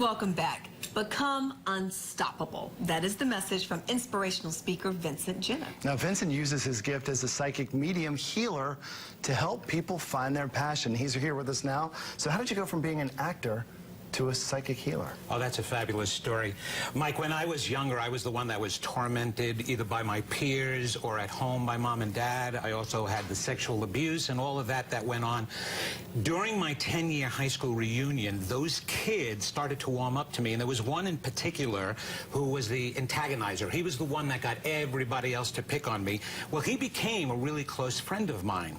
Welcome back. Become unstoppable. That is the message from inspirational speaker Vincent Genna. Now, Vincent uses his gift as a psychic medium healer to help people find their passion. He's here with us now. So how did you go from being an actor to a psychic healer? Oh, that's a fabulous story. Mike, when I was younger, I was the one that was tormented either by my peers or at home by mom and dad. I also had the sexual abuse and all of that went on. During my 10-year high school reunion, those kids started to warm up to me, and there was one in particular who was the antagonizer. He was the one that got everybody else to pick on me. Well, he became a really close friend of mine.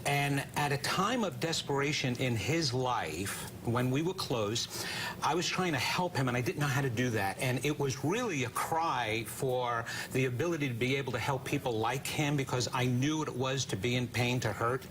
And at a time of desperation in his life, when we were close, I was trying to help him, and I didn't know how to do that. And it was really a cry for the ability to be able to help people like him, because I knew what it was to be in pain, to hurt.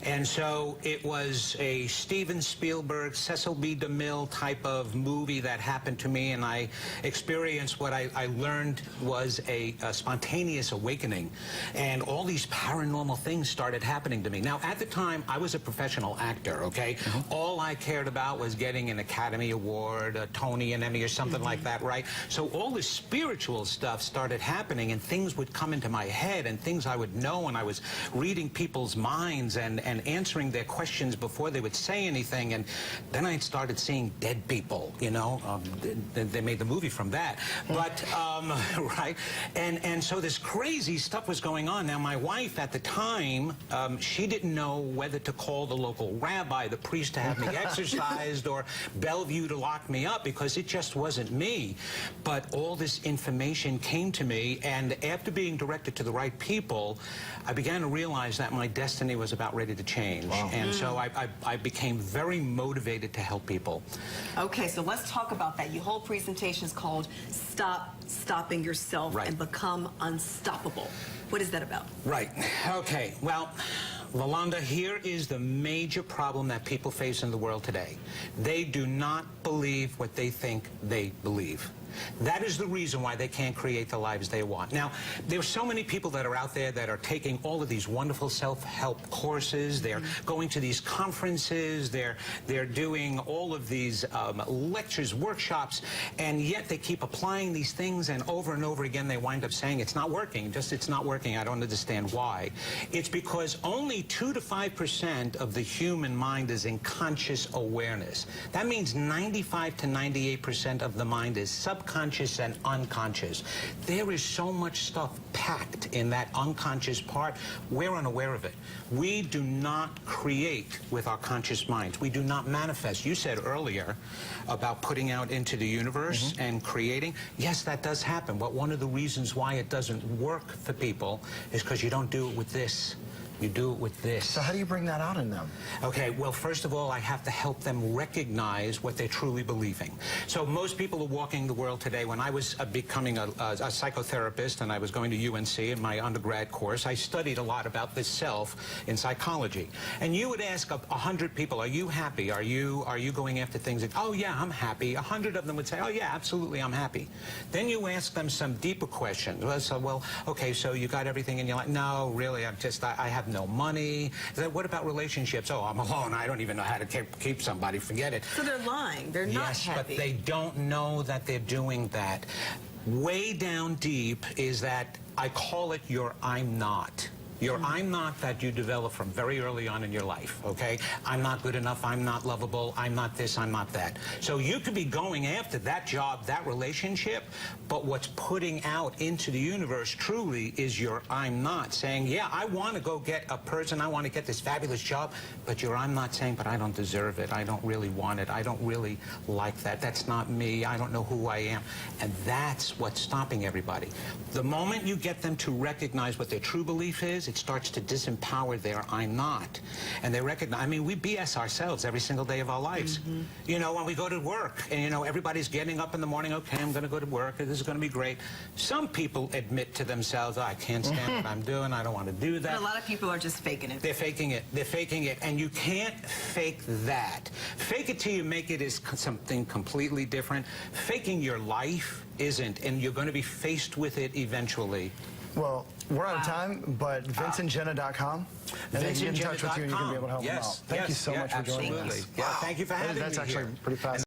And so it was a Steven Spielberg, Cecil B. DeMille type of movie that happened to me, and I experienced what I learned was a spontaneous awakening. And all these paranormal things started happening to me. Now, at the time, I was a professional actor, okay? All I cared about was getting an Academy Award, a Tony, an Emmy, or something like that, right? So all this spiritual stuff started happening, and things would come into my head, and things I would know, and I was reading people's minds and answering their questions before they would say anything. And then I started seeing dead people, you know. They made the movie from that. But, right? And so this crazy stuff was going on. Now, my wife at the time, she didn't know whether to call the local rabbi, the priest, to have me exercised, or Bellevue to lock me up, because it just wasn't me. But all this information came to me, and after being directed to the right people, I began to realize that my destiny was about ready to change. Wow. And so I became very motivated to help people. Okay, so let's talk about that. Your whole presentation is called Stop Stopping Yourself, right, and Become Unstoppable. What is that about? Right. Okay. Well, Valanda, here is the major problem that people face in the world today. They do not believe what they think they believe. That is the reason why they can't create the lives they want. Now, there are so many people that are out there that are taking all of these wonderful self-help courses. They're going to these conferences. They're doing all of these lectures, workshops, and yet they keep applying these things, and over again they wind up saying it's not working. Just it's not working. I don't understand why. It's because only 2 to 5% of the human mind is in conscious awareness. That means 95 to 98% of the mind is subconscious and unconscious. There is so much stuff packed in that unconscious part. We're unaware of it. We do not create with our conscious minds. We do not manifest. You said earlier about putting out into the universe and creating. Yes, that does happen. But one of the reasons why it doesn't work for people is because you don't do it with this. You do it with this. So how do you bring that out in them? Okay, well, first of all, I have to help them recognize what they're truly believing. So most people are walking the world today. When I was becoming a psychotherapist, and I was going to UNC in my undergrad course, I studied a lot about the self in psychology. And you would ask 100 people, are you happy? Are you going after things that, oh yeah, I'm happy. 100 of them would say, oh yeah, absolutely, I'm happy. Then you ask them some deeper questions. Well, okay, so you got everything in your life? No, really, I have no money. What about relationships? Oh, I'm alone. I don't even know how to keep somebody. Forget it. So they're lying. They're not happy. Yes, but they don't know that they're doing that. Way down deep is that I call it your I'm not. Your I'm not that you develop from very early on in your life, okay? I'm not good enough, I'm not lovable, I'm not this, I'm not that. So you could be going after that job, that relationship, but what's putting out into the universe truly is your I'm not, saying, yeah, I want to go get a person, I want to get this fabulous job, but your I'm not saying, but I don't deserve it, I don't really want it, I don't really like that, that's not me, I don't know who I am. And that's what's stopping everybody. The moment you get them to recognize what their true belief is, it starts to disempower their I'm not. And they recognize, I mean, we BS ourselves every single day of our lives. You know, when we go to work, and you know, everybody's getting up in the morning, okay, I'm going to go to work, this is going to be great. Some people admit to themselves, oh, I can't stand what I'm doing, I don't want to do that. But a lot of people are just faking it. They're faking it. They're faking it. And you can't fake that. Fake it till you make it is something completely different. Faking your life isn't, and you're going to be faced with it eventually. Well, we're out of time, but VincentGenna.com. And they can get in touch with you and you can be able to help them out. Thank you so much for joining us. Yeah, thank you for having me That's actually here. pretty fascinating.